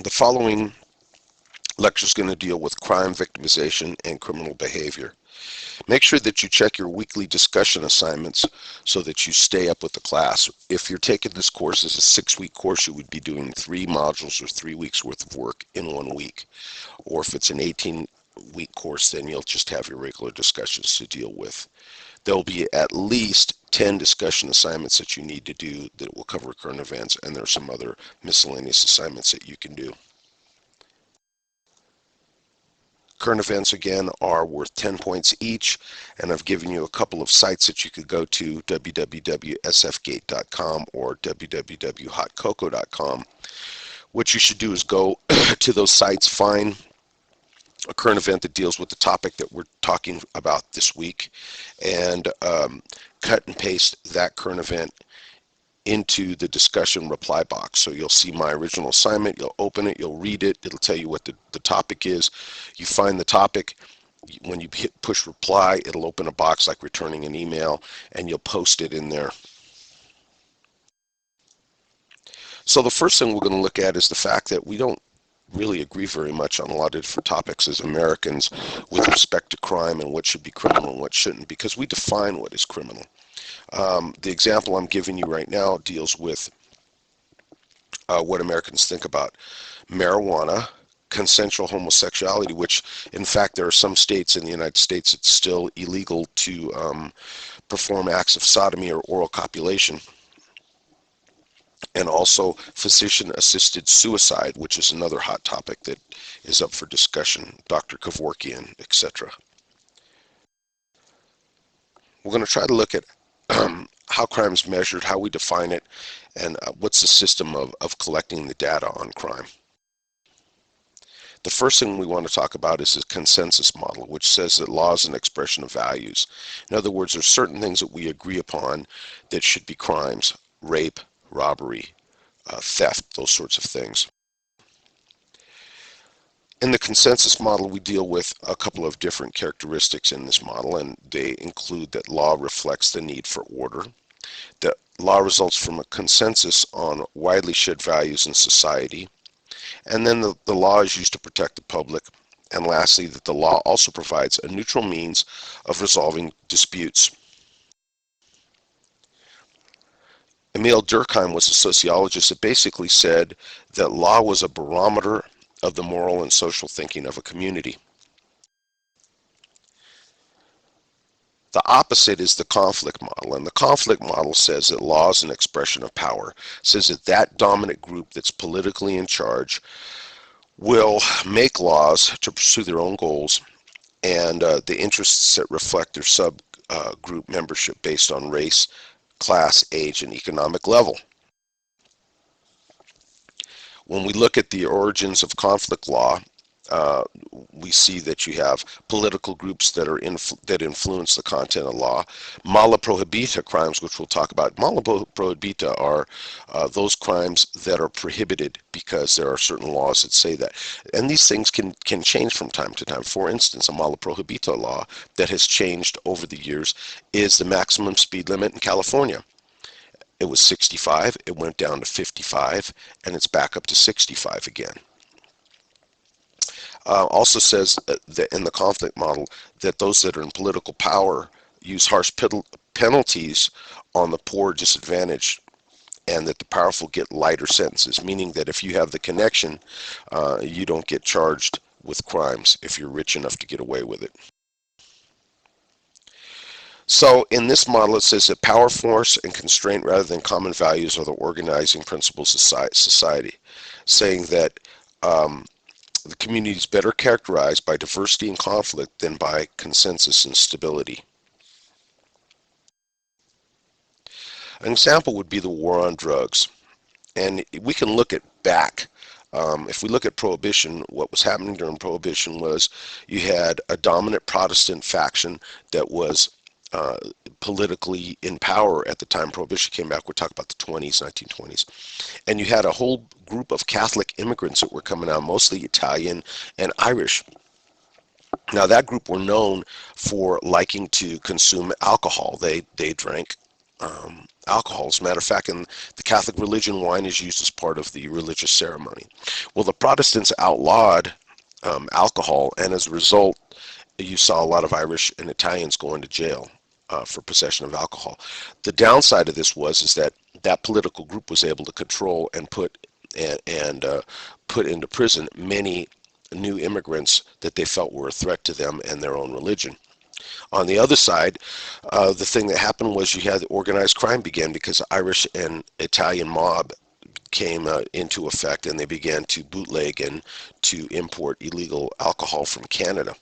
The following lecture is going to deal with crime, victimization, and criminal behavior. Make sure that you check your weekly discussion assignments so that you stay up with the class. If you're taking this course as a 6-week course, you would be doing 3 modules or 3 weeks worth of work in 1 week. Or if it's an 18-week course, then you'll just have your regular discussions to deal with. There'll be at least 10 discussion assignments that you need to do that will cover current events, and there are some other miscellaneous assignments that you can do. Current events, again, are worth 10 points each, and I've given you a couple of sites that you could go to, www.sfgate.com or www.hotcoco.com. What you should do is go to those sites, find a current event that deals with the topic that we're talking about this week, and cut and paste that current event into the discussion reply box. So you'll see my original assignment, you'll open it, you'll read it, it'll tell you what the topic is. You find the topic, when you hit push reply, it'll open a box like returning an email, and you'll post it in there. So the first thing we're going to look at is the fact that we don't really agree very much on a lot of different topics as Americans with respect to crime and what should be criminal and what shouldn't, because we define what is criminal. The example I'm giving you right now deals with what Americans think about marijuana, consensual homosexuality, which in fact there are some states in the United States it's still illegal to perform acts of sodomy or oral copulation, and also physician-assisted suicide, which is another hot topic that is up for discussion, Dr. Kevorkian, etc. We're going to try to look at how crime is measured, how we define it, and what's the system of collecting the data on crime. The first thing we want to talk about is the consensus model, which says that law is an expression of values. In other words, there's certain things that we agree upon that should be crimes: rape, robbery, theft, those sorts of things. In the consensus model, we deal with a couple of different characteristics in this model, and they include that law reflects the need for order, that law results from a consensus on widely shared values in society, and then the law is used to protect the public, and lastly, that the law also provides a neutral means of resolving disputes. Emil Durkheim was a sociologist that basically said that law was a barometer of the moral and social thinking of a community. The opposite is the conflict model, and the conflict model says that law is an expression of power. It says that that dominant group that's politically in charge will make laws to pursue their own goals, and the interests that reflect their subgroup membership based on race, class, age, and economic level. When we look at the origins of conflict law, we see that you have political groups that influence the content of law. Mala prohibita crimes, which we'll talk about. Mala prohibita are those crimes that are prohibited because there are certain laws that say that. And these things can change from time to time. For instance, a mala prohibita law that has changed over the years is the maximum speed limit in California. It was 65, it went down to 55, and it's back up to 65 again. Also says that in the conflict model that those that are in political power use harsh penalties on the poor, disadvantaged, and that the powerful get lighter sentences, meaning that if you have the connection, you don't get charged with crimes if you're rich enough to get away with it. So in this model, it says that power, force, and constraint rather than common values are the organizing principles of society, saying that the community is better characterized by diversity and conflict than by consensus and stability. An example would be the war on drugs. And we can look at back. If we look at Prohibition, what was happening during Prohibition was you had a dominant Protestant faction that was politically in power at the time Prohibition came back. We're talking about the 1920s. And you had a whole group of Catholic immigrants that were coming out, mostly Italian and Irish. Now that group were known for liking to consume alcohol. They drank alcohol. As a matter of fact, in the Catholic religion, wine is used as part of the religious ceremony. Well, the Protestants outlawed alcohol, and as a result, you saw a lot of Irish and Italians going to jail for possession of alcohol. The downside of this was is that that political group was able to control and put into prison many new immigrants that they felt were a threat to them and their own religion. On the other side, the thing that happened was you had organized crime began because Irish and Italian mob came into effect, and they began to bootleg and to import illegal alcohol from Canada.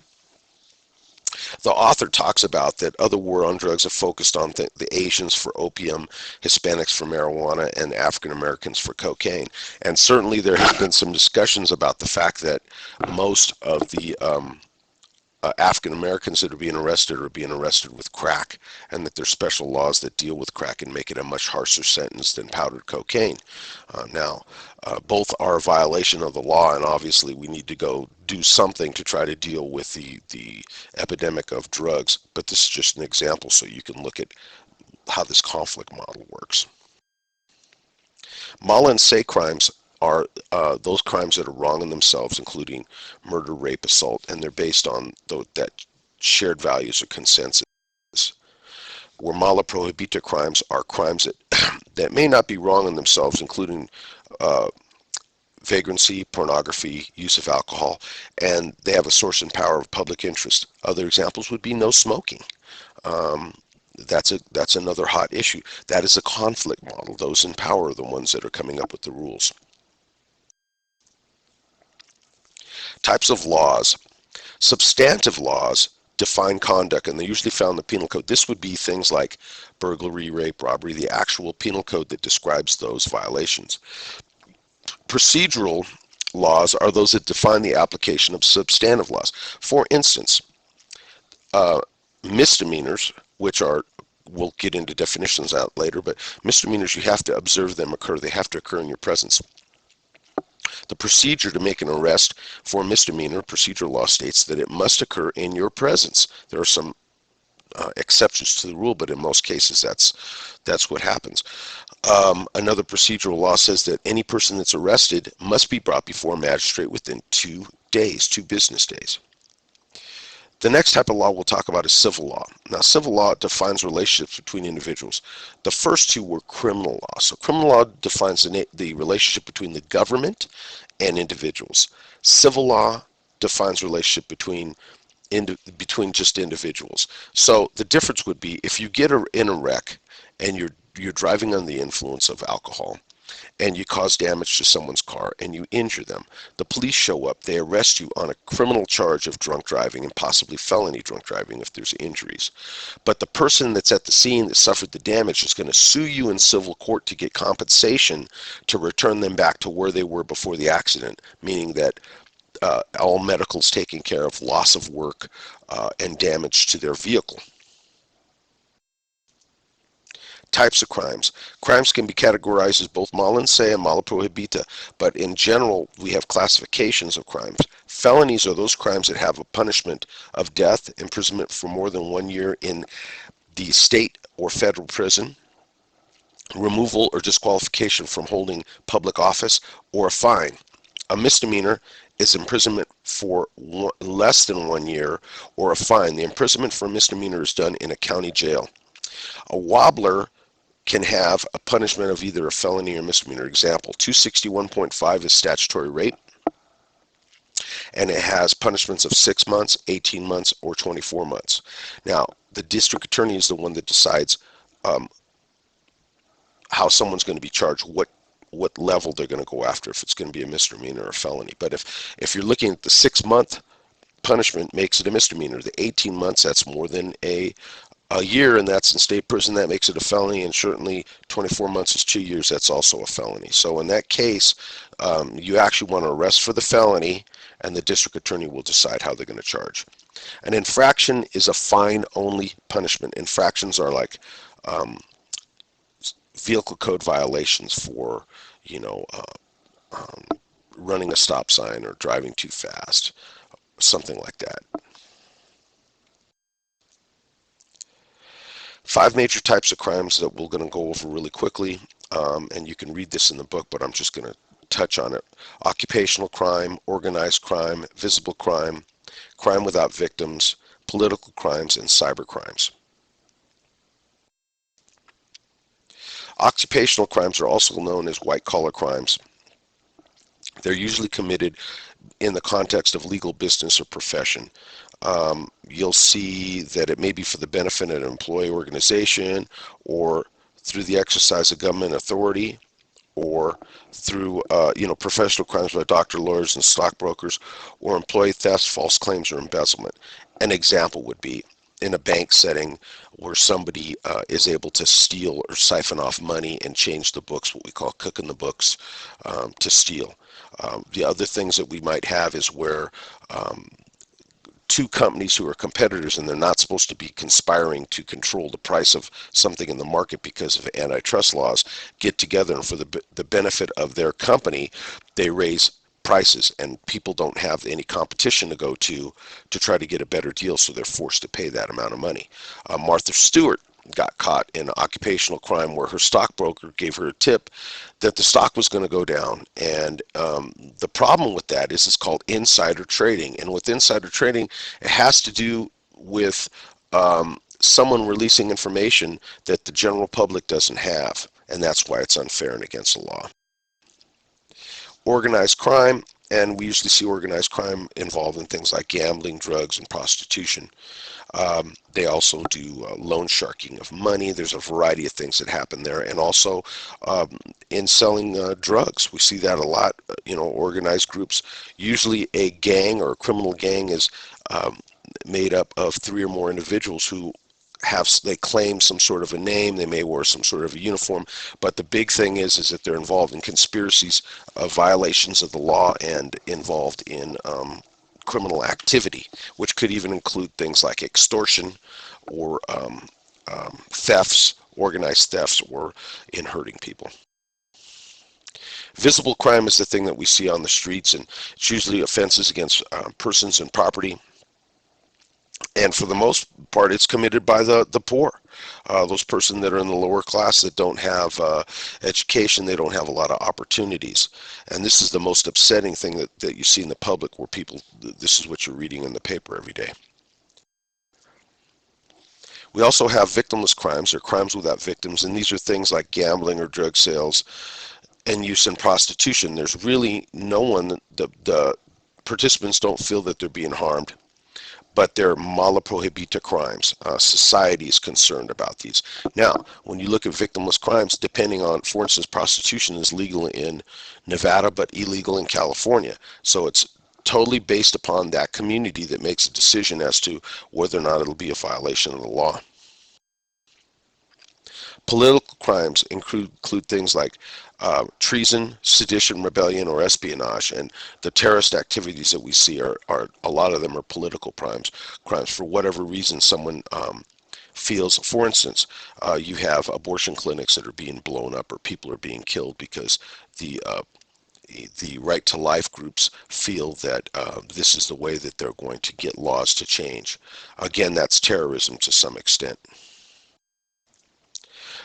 The author talks about that other war on drugs have focused on the Asians for opium, Hispanics for marijuana, and African Americans for cocaine. And certainly there have been some discussions about the fact that most of the African Americans that are being arrested with crack, and that there's special laws that deal with crack and make it a much harsher sentence than powdered cocaine. Both are a violation of the law, and obviously we need to go do something to try to deal with the epidemic of drugs. But this is just an example so you can look at how this conflict model works. Mala and say crimes are those crimes that are wrong in themselves, including murder, rape, assault, and they're based on that shared values or consensus. Where mala prohibita crimes are crimes that may not be wrong in themselves, including vagrancy, pornography, use of alcohol, and they have a source and power of public interest. Other examples would be no smoking. That's another hot issue. That is a conflict model. Those in power are the ones that are coming up with the rules. Types of laws. Substantive laws define conduct, and they're usually found in the penal code. This would be things like burglary, rape, robbery, the actual penal code that describes those violations. Procedural laws are those that define the application of substantive laws. For instance, misdemeanors, which are, we'll get into definitions out later, but misdemeanors, you have to observe them occur. They have to occur in your presence. The procedure to make an arrest for a misdemeanor, procedural law states that it must occur in your presence. There are some exceptions to the rule, but in most cases that's what happens. Another procedural law says that any person that's arrested must be brought before a magistrate within 2 days, 2 business days. The next type of law we'll talk about is civil law. Now, civil law defines relationships between individuals. The first two were criminal law. So criminal law defines the relationship between the government and individuals. Civil law defines relationship between just individuals. So the difference would be if you get in a wreck and you're driving under the influence of alcohol, and you cause damage to someone's car and you injure them. The police show up, they arrest you on a criminal charge of drunk driving and possibly felony drunk driving if there's injuries. But the person that's at the scene that suffered the damage is going to sue you in civil court to get compensation to return them back to where they were before the accident, meaning that all medical's taken care of, loss of work, and damage to their vehicle. Types of crimes. Crimes can be categorized as both mala and se and mala prohibita, but in general, we have classifications of crimes. Felonies are those crimes that have a punishment of death, imprisonment for more than 1 year in the state or federal prison, removal or disqualification from holding public office, or a fine. A misdemeanor is imprisonment for less than 1 year or a fine. The imprisonment for a misdemeanor is done in a county jail. A wobbler can have a punishment of either a felony or misdemeanor. Example, 261.5 is statutory rape, and it has punishments of 6 months, 18 months, or 24 months. Now, the district attorney is the one that decides how someone's going to be charged, what level they're going to go after, if it's going to be a misdemeanor or a felony. But if you're looking at the 6-month punishment, makes it a misdemeanor. The 18 months, that's more than a year, and that's in state prison, that makes it a felony, and certainly 24 months is 2 years, that's also a felony. So in that case, you actually want to arrest for the felony, and the district attorney will decide how they're going to charge. An infraction is a fine-only punishment. Infractions are like vehicle code violations for, running a stop sign or driving too fast, something like that. Five major types of crimes that we're going to go over really quickly, and you can read this in the book, but I'm just going to touch on it. Occupational crime, organized crime, visible crime, crime without victims, political crimes, and cyber crimes. Occupational crimes are also known as white-collar crimes. They're usually committed in the context of legal business or profession. You'll see that it may be for the benefit of an employee organization, or through the exercise of government authority, or through professional crimes by doctor, lawyers, and stockbrokers, or employee thefts, false claims, or embezzlement. An example would be in a bank setting where somebody is able to steal or siphon off money and change the books, what we call cooking the books, to steal. The other things that we might have is where two companies who are competitors and they're not supposed to be conspiring to control the price of something in the market because of antitrust laws get together, and for the benefit of their company they raise prices, and people don't have any competition to go to try to get a better deal, so they're forced to pay that amount of money. Martha Stewart got caught in an occupational crime where her stockbroker gave her a tip that the stock was going to go down, and the problem with that is it's called insider trading, and with insider trading it has to do with someone releasing information that the general public doesn't have, and that's why it's unfair and against the law. Organized crime, and we usually see organized crime involved in things like gambling, drugs, and prostitution. They also do loan sharking of money. There's a variety of things that happen there, and also in selling drugs. We see that a lot. Organized groups, usually a gang or a criminal gang is made up of three or more individuals who they claim some sort of a name, they may wear some sort of a uniform, but the big thing is that they're involved in conspiracies of violations of the law and involved in criminal activity, which could even include things like extortion or thefts, organized thefts, or in hurting people. Visible crime is the thing that we see on the streets, and it's usually offenses against persons and property. And for the most part, it's committed by the poor, those persons that are in the lower class that don't have education, they don't have a lot of opportunities. And this is the most upsetting thing that you see in the public, where people, this is what you're reading in the paper every day. We also have victimless crimes, or crimes without victims, and these are things like gambling or drug sales and use in prostitution. There's really no one, the participants don't feel that they're being harmed, but they're mala prohibita crimes. Society is concerned about these. Now, when you look at victimless crimes, depending on, for instance, prostitution is legal in Nevada but illegal in California. So it's totally based upon that community that makes a decision as to whether or not it'll be a violation of the law. Political crimes include things like treason, sedition, rebellion, or espionage, and the terrorist activities that we see are a lot of them are political crimes. For whatever reason someone feels. For instance, you have abortion clinics that are being blown up, or people are being killed because the right to life groups feel that this is the way that they're going to get laws to change. Again, that's terrorism to some extent.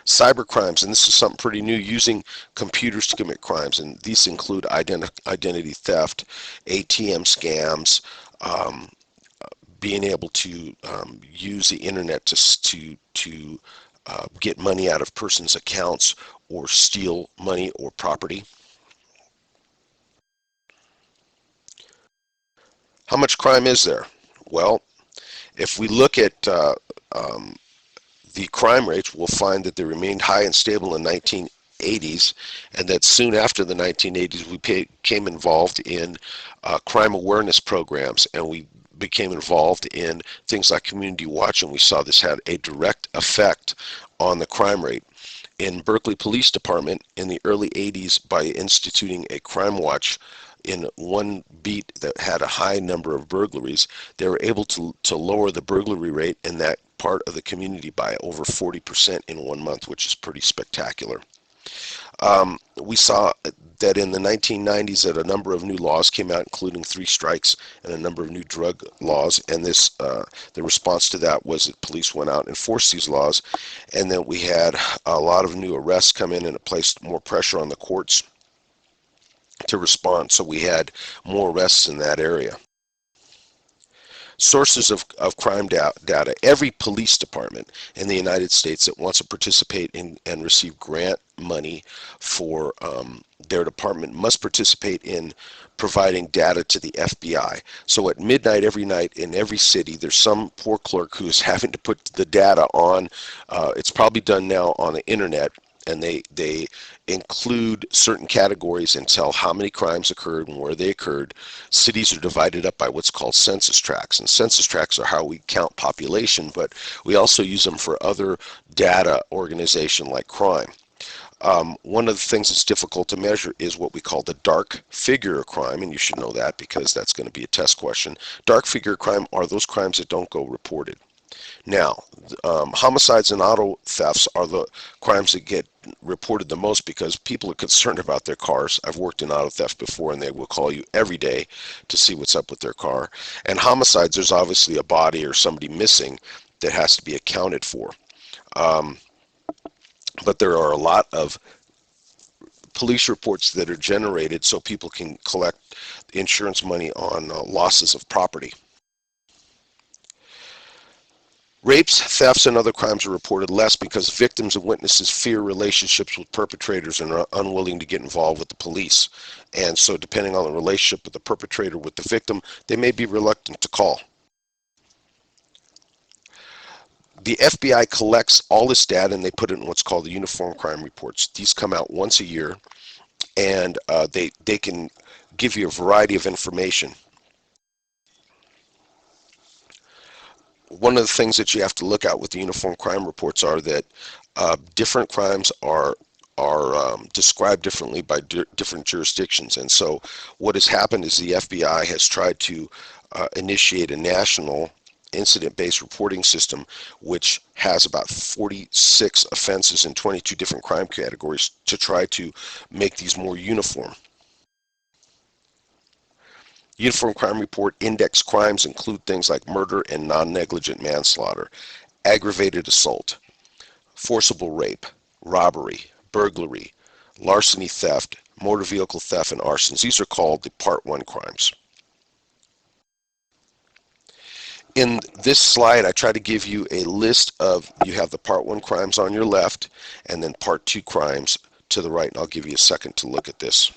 Cyber crimes, and this is something pretty new, using computers to commit crimes, and these include identity theft, ATM scams, being able to use the internet to get money out of persons' accounts or steal money or property. How much crime is there? Well, if we look at the crime rates, we'll find that they remained high and stable in the 1980s, and that soon after the 1980s we became involved in crime awareness programs, and we became involved in things like Community Watch, and we saw this had a direct effect on the crime rate. In Berkeley Police Department in the early 80s, by instituting a crime watch in one beat that had a high number of burglaries, they were able to lower the burglary rate in that part of the community by over 40% in 1 month, which is pretty spectacular. We saw that in the 1990s that a number of new laws came out, including three strikes and a number of new drug laws, and the response to that was that police went out and enforced these laws, and then we had a lot of new arrests come in, and it placed more pressure on the courts to respond, so we had more arrests in that area. Sources of crime data. Every police department in the United States that wants to participate in and receive grant money for their department must participate in providing data to the FBI. So at midnight every night in every city, there's some poor clerk who's having to put the data on. It's probably done now on the internet, and they include certain categories and tell how many crimes occurred and where they occurred. Cities are divided up by what's called census tracts, and census tracts are how we count population, but we also use them for other data organization like crime. One of the things that's difficult to measure is what we call the dark figure crime, and you should know that because that's going to be a test question. Dark figure crime are those crimes that don't go reported. Now, homicides and auto thefts are the crimes that get reported the most because people are concerned about their cars. I've worked in auto theft before, and they will call you every day to see what's up with their car. And homicides, there's obviously a body or somebody missing that has to be accounted for. But there are a lot of police reports that are generated so people can collect insurance money on losses of property. Rapes, thefts, and other crimes are reported less because victims and witnesses fear relationships with perpetrators and are unwilling to get involved with the police. And so depending on the relationship with the perpetrator with the victim, they may be reluctant to call. The FBI collects all this data and they put it in what's called the Uniform Crime Reports. These come out once a year, and they can give you a variety of information. One of the things that you have to look at with the Uniform Crime Reports are that different crimes are described differently by different jurisdictions. And so what has happened is the FBI has tried to initiate a national incident-based reporting system which has about 46 offenses in 22 different crime categories to try to make these more uniform. Uniform Crime Report index crimes include things like murder and non-negligent manslaughter, aggravated assault, forcible rape, robbery, burglary, larceny, theft, motor vehicle theft, and arsons. These are called the Part 1 crimes. In this slide, I try to give you a list of, you have the Part 1 crimes on your left, and then Part 2 crimes to the right, and I'll give you a second to look at this.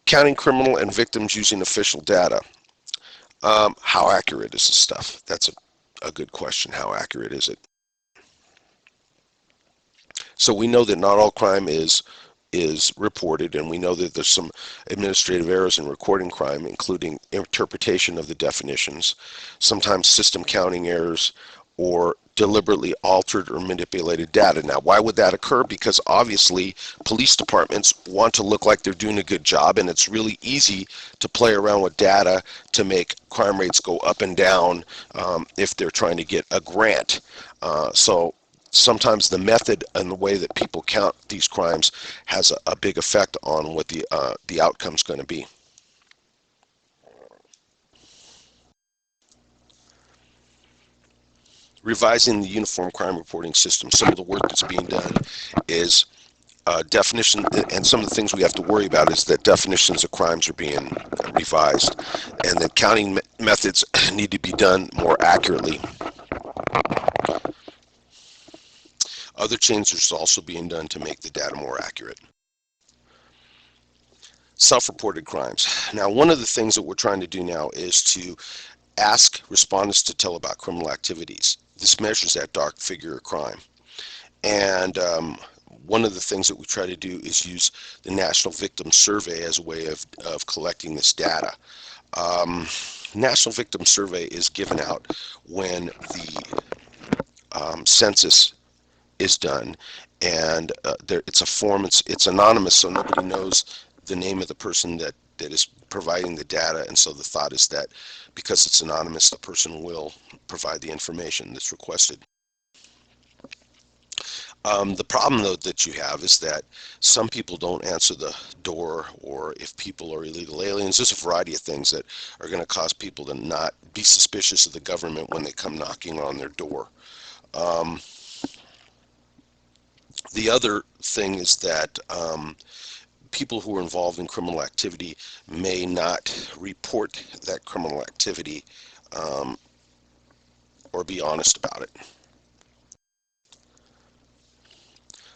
Counting criminal and victims using official data. How accurate is this stuff? That's a good question. How accurate is it? So we know that not all crime is reported, and we know that there's some administrative errors in recording crime, including interpretation of the definitions, sometimes system counting errors, or deliberately altered or manipulated data. Now, why would that occur? Because obviously police departments want to look like they're doing a good job, and it's really easy to play around with data to make crime rates go up and down if they're trying to get a grant. So sometimes the method and the way that people count these crimes has a big effect on what the outcome's going to be. Revising the Uniform Crime Reporting System. Some of the work that's being done is definition, and some of the things we have to worry about is that definitions of crimes are being revised, and that counting methods need to be done more accurately. Other changes are also being done to make the data more accurate. Self-reported crimes. Now, one of the things that we're trying to do now is to ask respondents to tell about criminal activities. This measures that dark figure of crime. And one of the things that we try to do is use the National Victim Survey as a way of collecting this data. National Victim Survey is given out when the census is done, and it's a form, it's anonymous, so nobody knows the name of the person that that is providing the data, and so the thought is that because it's anonymous, the person will provide the information that's requested. The problem, though, that you have is that some people don't answer the door, or if people are illegal aliens, there's a variety of things that are going to cause people to not be suspicious of the government when they come knocking on their door. Um, the other thing is that people who are involved in criminal activity may not report that criminal activity, um, or be honest about it.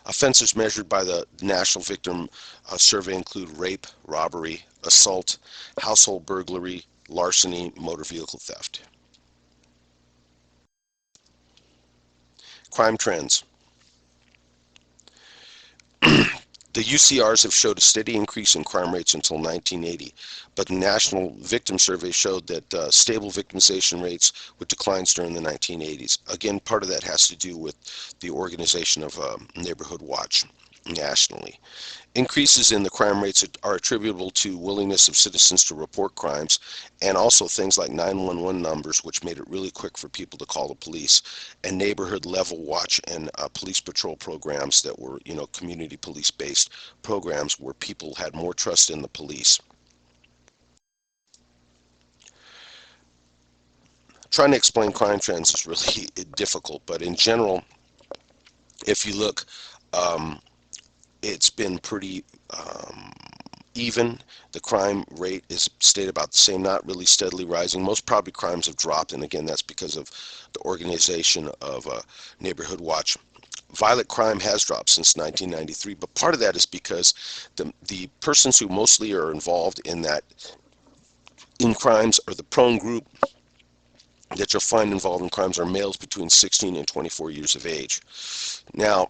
Offenses measured by the National Victim Survey include rape, robbery, assault, household burglary, larceny, motor vehicle theft. Crime trends. The UCRs have showed a steady increase in crime rates until 1980, but the National Victim Survey showed that stable victimization rates with declines during the 1980s. Again, part of that has to do with the organization of Neighborhood Watch nationally. Increases in the crime rates are attributable to willingness of citizens to report crimes, and also things like 911 numbers, which made it really quick for people to call the police, and neighborhood level watch and police patrol programs that were, community police based programs where people had more trust in the police. Trying to explain crime trends is really difficult, but in general, if you look, um, it's been pretty even. The crime rate is stayed about the same, not really steadily rising. Most property crimes have dropped, and again, that's because of the organization of Neighborhood Watch. Violent crime has dropped since 1993, but part of that is because the persons who mostly are involved in crimes, or the prone group that you'll find involved in crimes, are males between 16 and 24 years of age. Now,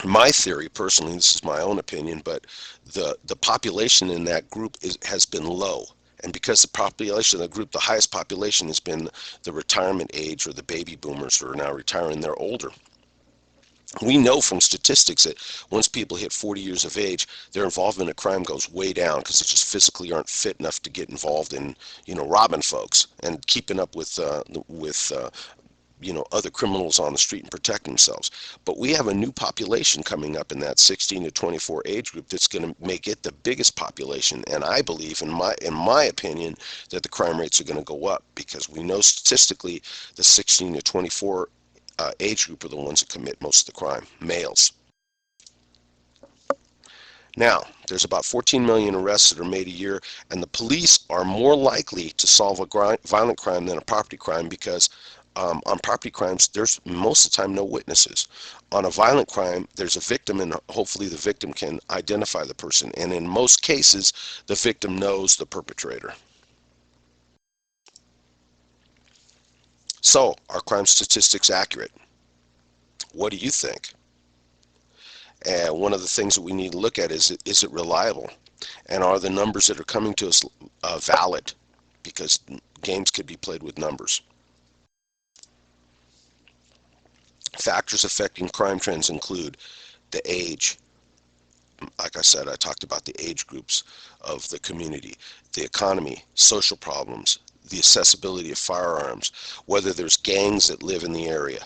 my theory, personally, this is my own opinion, but the population in that group has been low. And because the population of the group, the highest population has been the retirement age, or the baby boomers who are now retiring, they're older. We know from statistics that once people hit 40 years of age, their involvement in crime goes way down because they just physically aren't fit enough to get involved in, robbing folks and keeping up with other criminals on the street and protect themselves. But we have a new population coming up in that 16 to 24 age group that's going to make it the biggest population. And I believe, in my opinion, that the crime rates are going to go up, because we know statistically the 16 to 24 age group are the ones that commit most of the crime, males. Now, there's about 14 million arrests that are made a year, and the police are more likely to solve a violent crime than a property crime, because on property crimes, there's most of the time no witnesses. On a violent crime, there's a victim, and hopefully the victim can identify the person. And in most cases, the victim knows the perpetrator. So, are crime statistics accurate? What do you think? And one of the things that we need to look at is it reliable? And are the numbers that are coming to us valid? Because games could be played with numbers. Factors affecting crime trends include the age. Like I said, I talked about the age groups of the community, the economy, social problems, the accessibility of firearms, whether there's gangs that live in the area,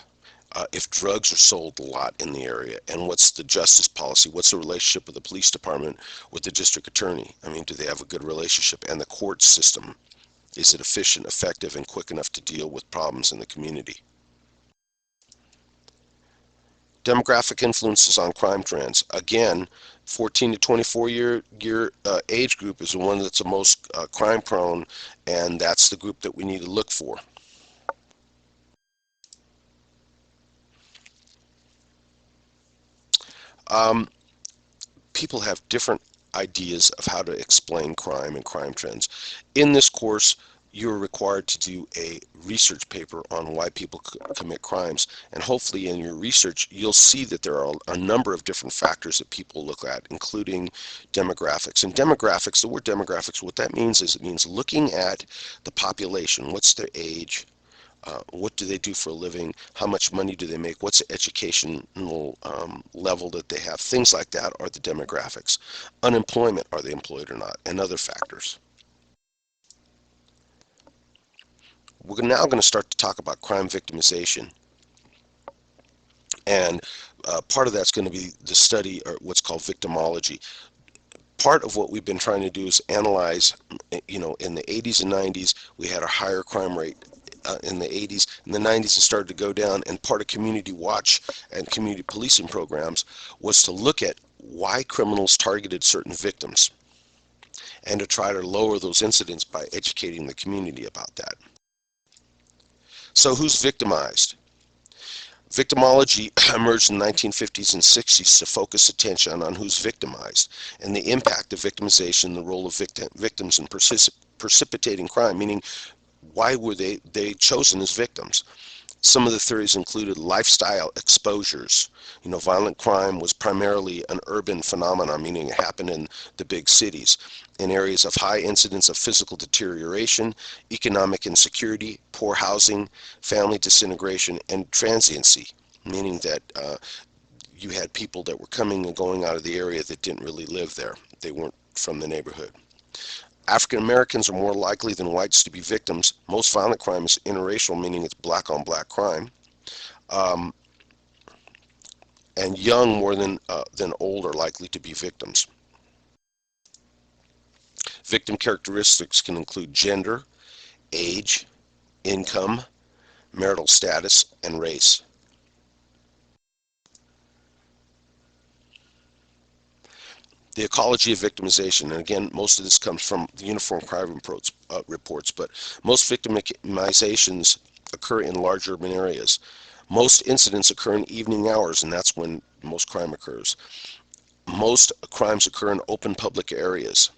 if drugs are sold a lot in the area, and what's the justice policy, what's the relationship of the police department with the district attorney. I mean, do they have a good relationship? And the court system, is it efficient, effective, and quick enough to deal with problems in the community? Demographic influences on crime trends. Again, 14 to 24 year age group is the one that's the most crime prone, and that's the group that we need to look for. Um, People have different ideas of how to explain crime and crime trends. In this course, you're required to do a research paper on why people commit crimes, and hopefully in your research you'll see that there are a number of different factors that people look at, including demographics. And demographics, the word demographics, what that means is it means looking at the population. What's their age? What do they do for a living? How much money do they make? What's the educational level that they have? Things like that are the demographics. Unemployment, are they employed or not? And other factors. We're now going to start to talk about crime victimization. And part of that's going to be the study, or what's called victimology. Part of what we've been trying to do is analyze, in the 80s and 90s, we had a higher crime rate. In the 80s. In the 90s, it started to go down, and part of community watch and community policing programs was to look at why criminals targeted certain victims and to try to lower those incidents by educating the community about that. So who's victimized? Victimology emerged in the 1950s and 60s to focus attention on who's victimized and the impact of victimization, the role of victims in precipitating crime, meaning why were they chosen as victims? Some of the theories included lifestyle exposures. Violent crime was primarily an urban phenomenon, meaning it happened in the big cities, in areas of high incidence of physical deterioration, economic insecurity, poor housing, family disintegration, and transiency, meaning that you had people that were coming and going out of the area that didn't really live there. They weren't from the neighborhood. African Americans are more likely than whites to be victims. Most violent crime is interracial, meaning it's black on black crime. And young more than old are likely to be victims. Victim characteristics can include gender, age, income, marital status, and race. The ecology of victimization, and again, most of this comes from the Uniform Crime reports, but most victimizations occur in large urban areas. Most incidents occur in evening hours, and that's when most crime occurs. Most crimes occur in open public areas.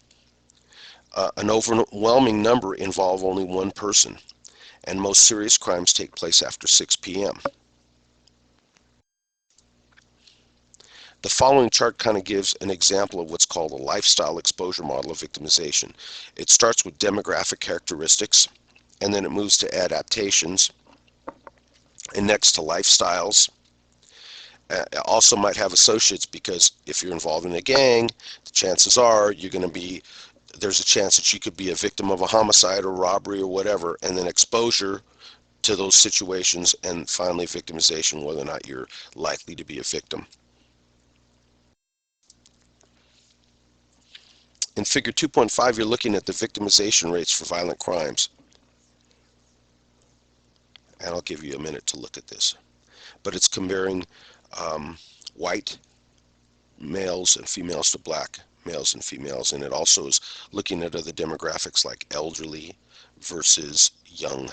An overwhelming number involve only one person, and most serious crimes take place after 6 p.m. The following chart kind of gives an example of what's called a lifestyle exposure model of victimization. It starts with demographic characteristics, and then it moves to adaptations, and next to lifestyles. Also might have associates, because if you're involved in a gang, the chances are there's a chance that you could be a victim of a homicide or robbery or whatever, and then exposure to those situations, and finally victimization, whether or not you're likely to be a victim. In figure 2.5, you're looking at the victimization rates for violent crimes. And I'll give you a minute to look at this. But it's comparing white males and females to black males and females. And it also is looking at other demographics like elderly versus young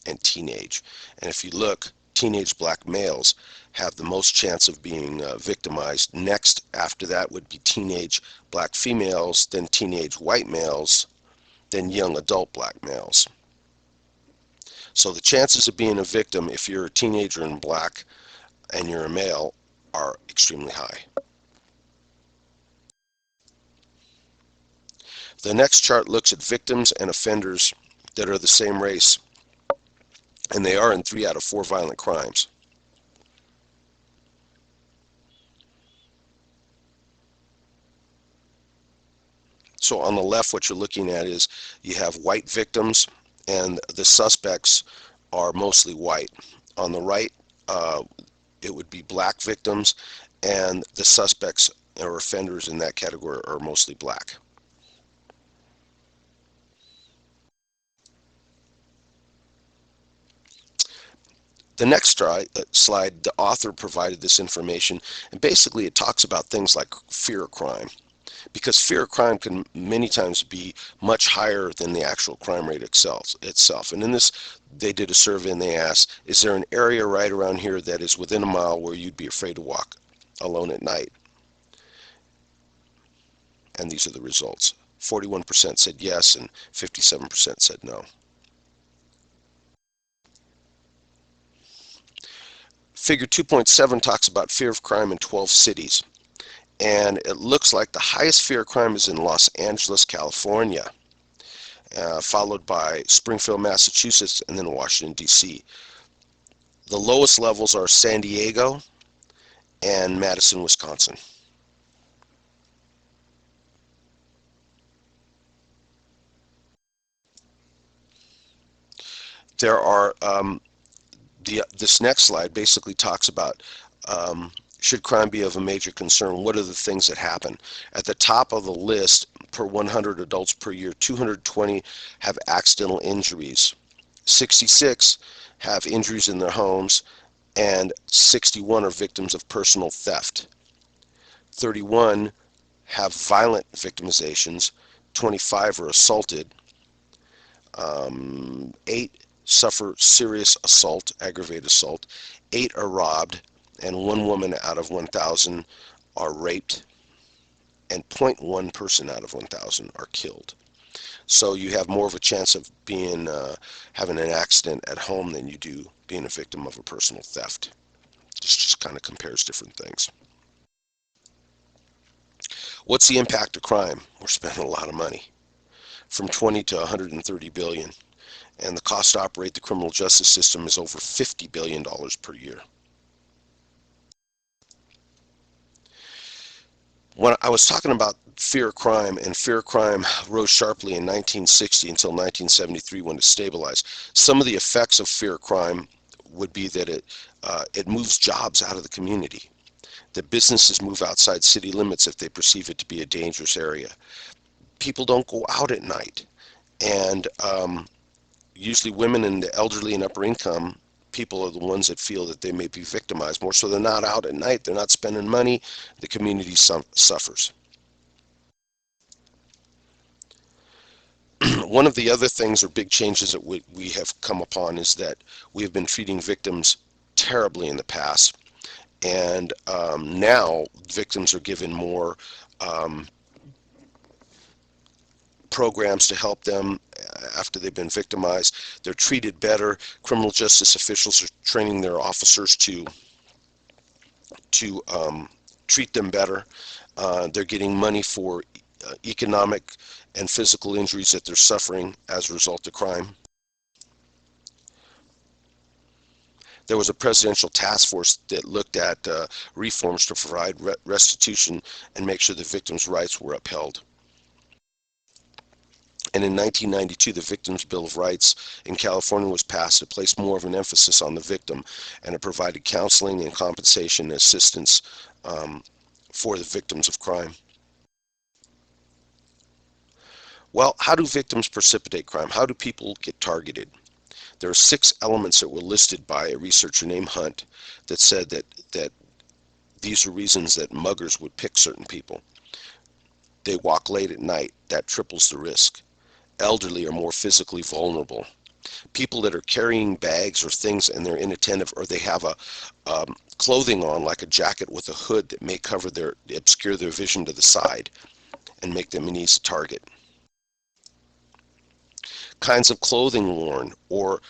and teenage. And if you look, teenage black males have the most chance of being victimized. Next after that would be teenage black females, then teenage white males, then young adult black males. So the chances of being a victim if you're a teenager in black and you're a male are extremely high. The next chart looks at victims and offenders that are the same race, and they are in 3 out of 4 violent crimes. So on the left, what you're looking at is you have white victims, and the suspects are mostly white. On the right, it would be black victims, and the suspects or offenders in that category are mostly black. The next slide, the author provided this information, and basically it talks about things like fear of crime, because fear of crime can many times be much higher than the actual crime rate itself. And in this, they did a survey and they asked, is there an area right around here that is within a mile where you'd be afraid to walk alone at night? And these are the results. 41% said yes, and 57% said no. Figure 2.7 talks about fear of crime in 12 cities. And it looks like the highest fear of crime is in Los Angeles, California. followed by Springfield, Massachusetts, and then Washington, D.C. The lowest levels are San Diego and Madison, Wisconsin. There are this next slide basically talks about should crime be of a major concern? What are the things that happen? At the top of the list, per 100 adults per year, 220 have accidental injuries, 66 have injuries in their homes, and 61 are victims of personal theft. 31 have violent victimizations, 25 are assaulted, 8 suffer serious assault, aggravated assault, 8 are robbed, and 1 woman out of 1,000 are raped, and 0.1 person out of 1,000 are killed. So you have more of a chance of being having an accident at home than you do being a victim of a personal theft. This just kind of compares different things. What's the impact of crime? We're spending a lot of money, from 20 to 130 billion, and the cost to operate the criminal justice system is over $50 billion per year. When I was talking about fear of crime, and fear of crime rose sharply in 1960 until 1973 when it stabilized. Some of the effects of fear of crime would be that it moves jobs out of the community, that businesses move outside city limits if they perceive it to be a dangerous area. People don't go out at night, and usually women and the elderly and upper income people are the ones that feel that they may be victimized more, so they're not out at night, they're not spending money, the community suffers. One of the other things or big changes that we have come upon is that we have been treating victims terribly in the past, and now victims are given more programs to help them after they've been victimized. They're treated better. Criminal justice officials are training their officers to treat them better. They're getting money for economic and physical injuries that they're suffering as a result of crime. There was a presidential task force that looked at reforms to provide restitution and make sure the victims' rights were upheld. And in 1992, the Victims' Bill of Rights in California was passed. It placed more of an emphasis on the victim, and it provided counseling and compensation and assistance for the victims of crime. Well, how do victims precipitate crime? How do people get targeted? There are 6 elements that were listed by a researcher named Hunt that said that these are reasons that muggers would pick certain people. They walk late at night. That triples the risk. Elderly are more physically vulnerable. People that are carrying bags or things and they're inattentive, or they have a clothing on like a jacket with a hood that may obscure their vision to the side and make them an easy target. Kinds of clothing worn, or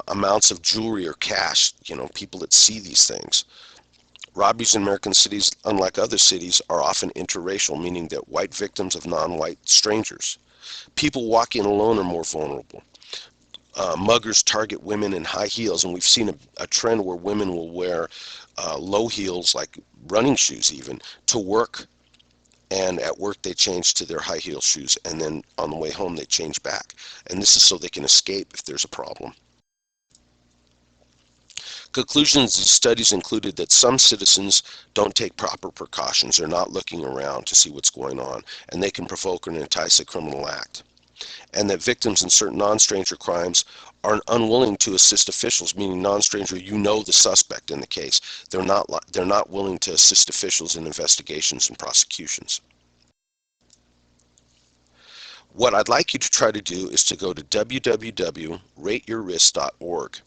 amounts of jewelry or cash, people that see these things. Robberies in American cities, unlike other cities, are often interracial, meaning that white victims of non-white strangers. People walking alone are more vulnerable. Muggers target women in high heels, and we've seen a trend where women will wear low heels, like running shoes even, to work, and at work they change to their high heel shoes, and then on the way home they change back. And this is so they can escape if there's a problem. Conclusions of studies included that some citizens don't take proper precautions. They're not looking around to see what's going on, and they can provoke and entice a criminal act. And that victims in certain non-stranger crimes are unwilling to assist officials, meaning non-stranger, the suspect in the case. They're not willing to assist officials in investigations and prosecutions. What I'd like you to try to do is to go to www.rateyourrisk.org.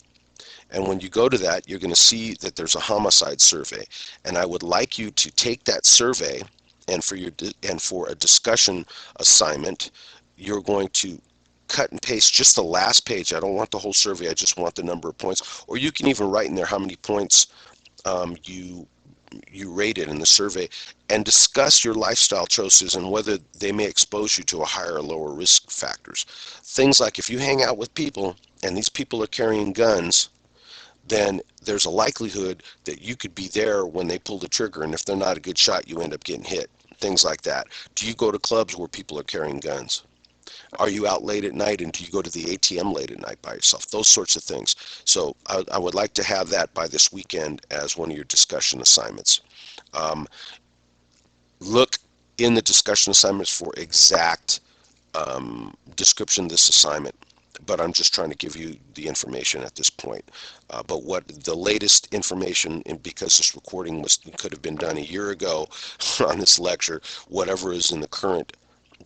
And when you go to that, you're going to see that there's a homicide survey. And I would like you to take that survey, and for a discussion assignment, you're going to cut and paste just the last page. I don't want the whole survey. I just want the number of points. Or you can even write in there how many points you you rated in the survey, and discuss your lifestyle choices and whether they may expose you to a higher or lower risk factors. Things like if you hang out with people and these people are carrying guns, then there's a likelihood that you could be there when they pull the trigger, and if they're not a good shot, you end up getting hit. Things like that. Do you go to clubs where people are carrying guns? Are you out late at night, and do you go to the ATM late at night by yourself? Those sorts of things. So I would like to have that by this weekend as one of your discussion assignments. Um, Look in the discussion assignments for exact description of this assignment, but I'm just trying to give you the information at this point. But what the latest information, and because this recording could have been done a year ago on this lecture, whatever is in the current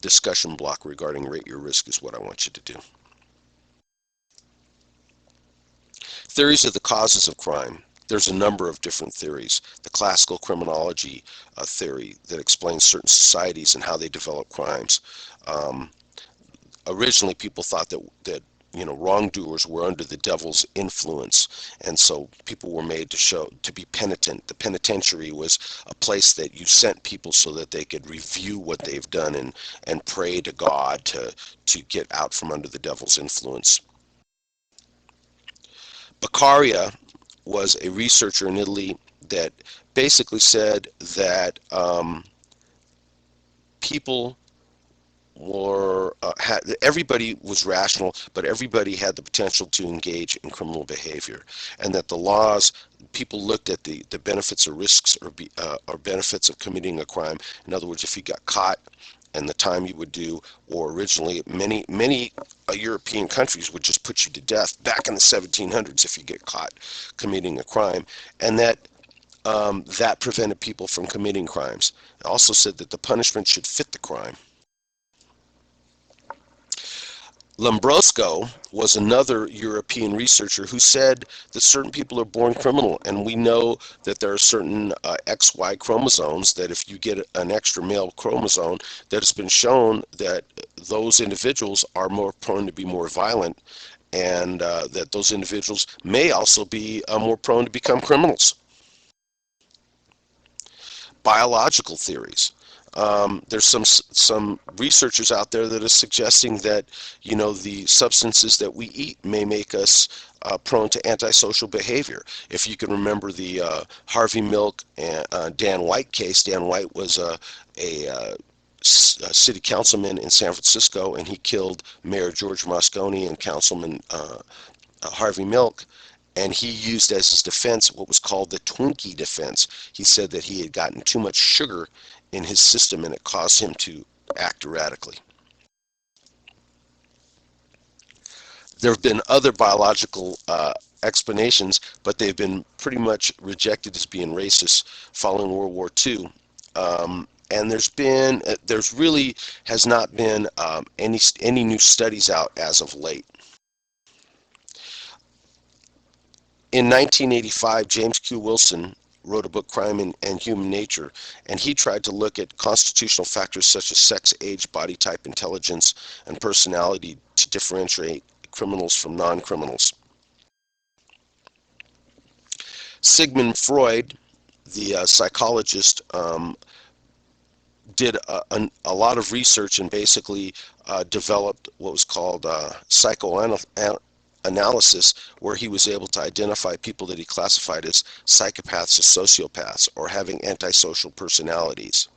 discussion block regarding rate your risk is what I want you to do. Theories of the causes of crime. There's a number of different theories. The classical criminology theory that explains certain societies and how they develop crimes. Originally, people thought that wrongdoers were under the devil's influence, and so people were made to be penitent. The penitentiary was a place that you sent people so that they could review what they've done and pray to God to get out from under the devil's influence. Beccaria was a researcher in Italy that basically said that people were everybody was rational, but everybody had the potential to engage in criminal behavior, and that the laws, people looked at the benefits or risks or benefits of committing a crime. In other words, if you got caught and the time you would do, or originally many European countries would just put you to death back in the 1700s if you get caught committing a crime, and that that prevented people from committing crimes. It also said that the punishment should fit the crime. Lambrosco was another European researcher who said that certain people are born criminal, and we know that there are certain XY chromosomes that if you get an extra male chromosome, that it's been shown that those individuals are more prone to be more violent, and that those individuals may also be more prone to become criminals. Biological theories. There's some researchers out there that are suggesting that the substances that we eat may make us prone to antisocial behavior. If you can remember the Harvey Milk and Dan White case, Dan White was a city councilman in San Francisco, and he killed Mayor George Moscone and Councilman Harvey Milk. And he used as his defense what was called the Twinkie defense. He said that he had gotten too much sugar in his system and it caused him to act erratically. There have been other biological explanations, but they've been pretty much rejected as being racist following World War II. And there's really has not been any new studies out as of late. In 1985, James Q. Wilson wrote a book, Crime and Human Nature, and he tried to look at constitutional factors such as sex, age, body type, intelligence, and personality to differentiate criminals from non-criminals. Sigmund Freud, the psychologist, did a lot of research and basically developed what was called psychoanalysis, where he was able to identify people that he classified as psychopaths or sociopaths or having antisocial personalities.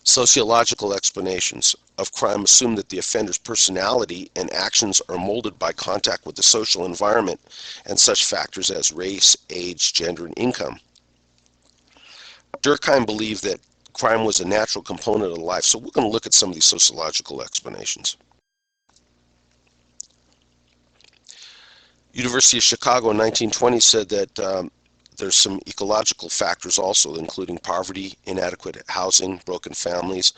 Sociological explanations of crime assume that the offender's personality and actions are molded by contact with the social environment and such factors as race, age, gender, and income. Durkheim believed that crime was a natural component of life, so we're going to look at some of these sociological explanations. University of Chicago in 1920 said that there's some ecological factors also, including poverty, inadequate housing, broken families,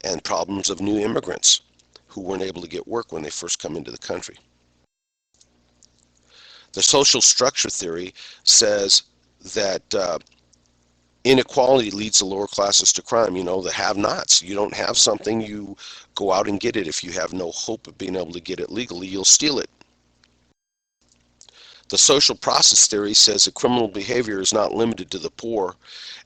and problems of new immigrants who weren't able to get work when they first come into the country. The social structure theory says that inequality leads the lower classes to crime. The have-nots. You don't have something, you go out and get it. If you have no hope of being able to get it legally, you'll steal it. The social process theory says that criminal behavior is not limited to the poor,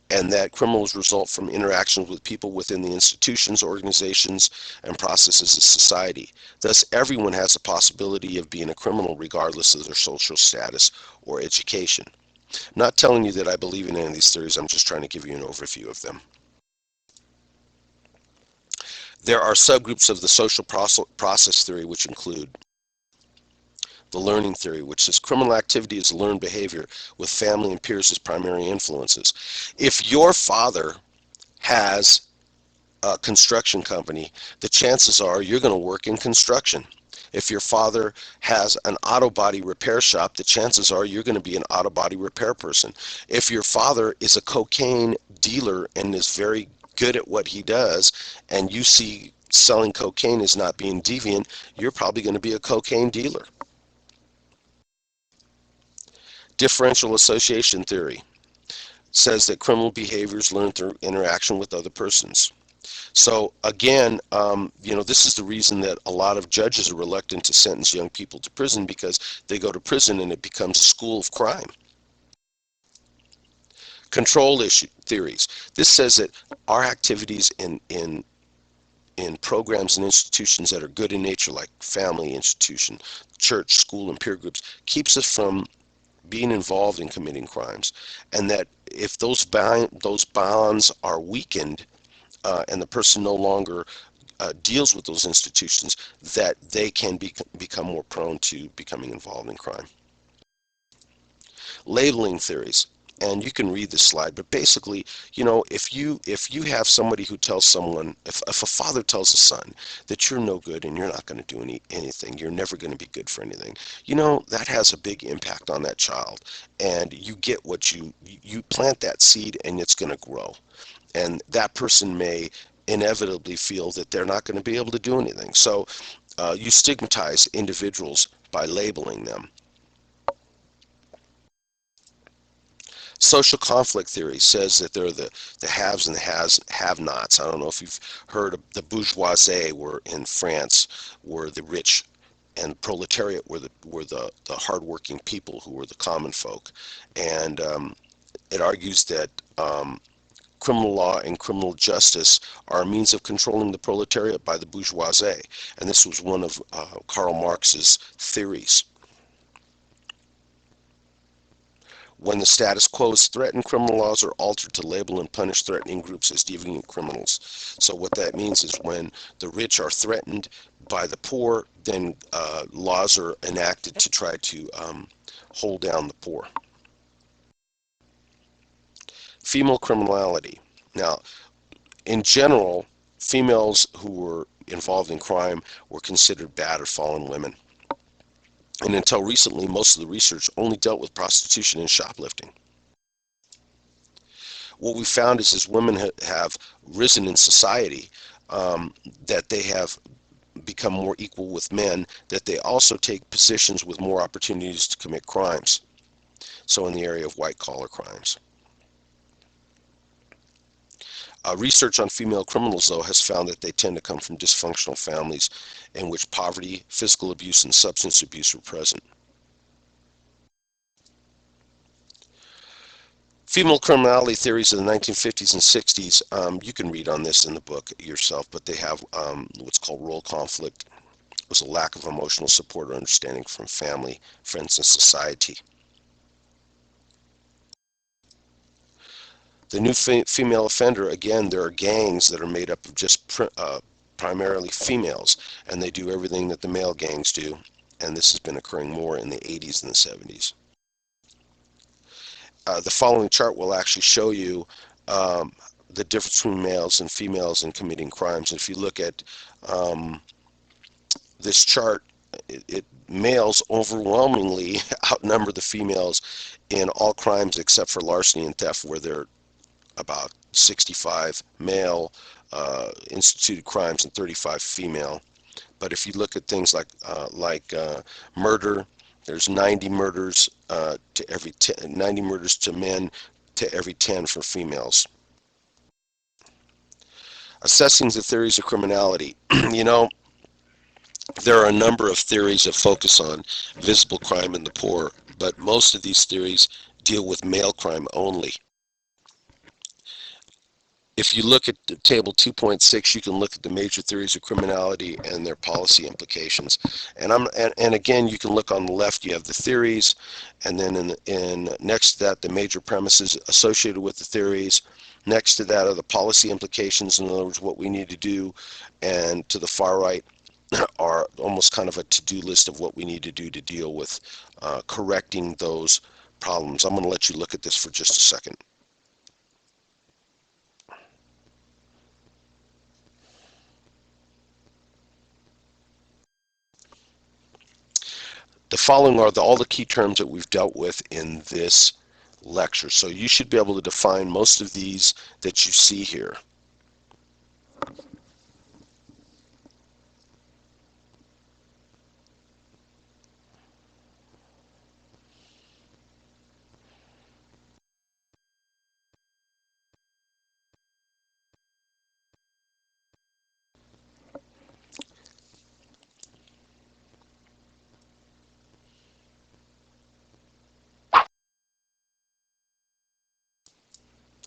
and that criminals result from interactions with people within the institutions, organizations, and processes of society. Thus, everyone has a possibility of being a criminal regardless of their social status or education. I'm not telling you that I believe in any of these theories, I'm just trying to give you an overview of them. There are subgroups of the social process theory which include the learning theory, which says criminal activity is learned behavior with family and peers as primary influences. If your father has a construction company, the chances are you're going to work in construction. If your father has an auto body repair shop, the chances are you're going to be an auto body repair person. If your father is a cocaine dealer and is very good at what he does, and you see selling cocaine as not being deviant, you're probably going to be a cocaine dealer. Differential association theory says that criminal behavior is learned through interaction with other persons. So again, this is the reason that a lot of judges are reluctant to sentence young people to prison, because they go to prison and it becomes a school of crime. Control issue theories. This says that our activities in programs and institutions that are good in nature, like family, institution, church, school, and peer groups, keeps us from being involved in committing crimes, and that if those bonds are weakened, and the person no longer deals with those institutions, that they can become more prone to becoming involved in crime. Labeling theories, and you can read this slide, but basically, if you have somebody who tells someone, if a father tells a son that you're no good and you're not going to do anything, you're never going to be good for anything, that has a big impact on that child, and you get what you plant that seed, and it's going to grow. And that person may inevitably feel that they're not going to be able to do anything. So you stigmatize individuals by labeling them. Social conflict theory says that there are the haves and the have-nots. I don't know if you've heard of the bourgeoisie were in France, were the rich, and proletariat were the hardworking people who were the common folk. And it argues that criminal law and criminal justice are a means of controlling the proletariat by the bourgeoisie. And this was one of Karl Marx's theories. When the status quo is threatened, criminal laws are altered to label and punish threatening groups as deviant criminals. So what that means is when the rich are threatened by the poor, then laws are enacted to try to hold down the poor. Female criminality. Now, in general, females who were involved in crime were considered bad or fallen women. And until recently, most of the research only dealt with prostitution and shoplifting. What we found is as women have risen in society, that they have become more equal with men, that they also take positions with more opportunities to commit crimes. So in the area of white-collar crimes. Research on female criminals, though, has found that they tend to come from dysfunctional families in which poverty, physical abuse, and substance abuse were present. Female criminality theories of the 1950s and 60s, you can read on this in the book yourself, but they have what's called role conflict. It was a lack of emotional support or understanding from family, friends, and society. The new female offender, again, there are gangs that are made up of just primarily females, and they do everything that the male gangs do, and this has been occurring more in the 80s and the 70s. The following chart will actually show you the difference between males and females in committing crimes. And if you look at this chart, males overwhelmingly outnumber the females in all crimes except for larceny and theft, where they're about 65 male instituted crimes and 35 female. But if you look at things like murder, there's 90 murders to every 90 murders to men to every 10 for females. Assessing the theories of criminality. There are a number of theories that focus on visible crime in the poor, but most of these theories deal with male crime only. If you look at the table 2.6, you can look at the major theories of criminality and their policy implications. And again, you can look on the left. You have the theories, and then in next to that, the major premises associated with the theories. Next to that are the policy implications. In other words, what we need to do. And to the far right are almost kind of a to-do list of what we need to do to deal with correcting those problems. I'm going to let you look at this for just a second. The following are all the key terms that we've dealt with in this lecture. So you should be able to define most of these that you see here.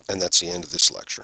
And that's the end of this lecture.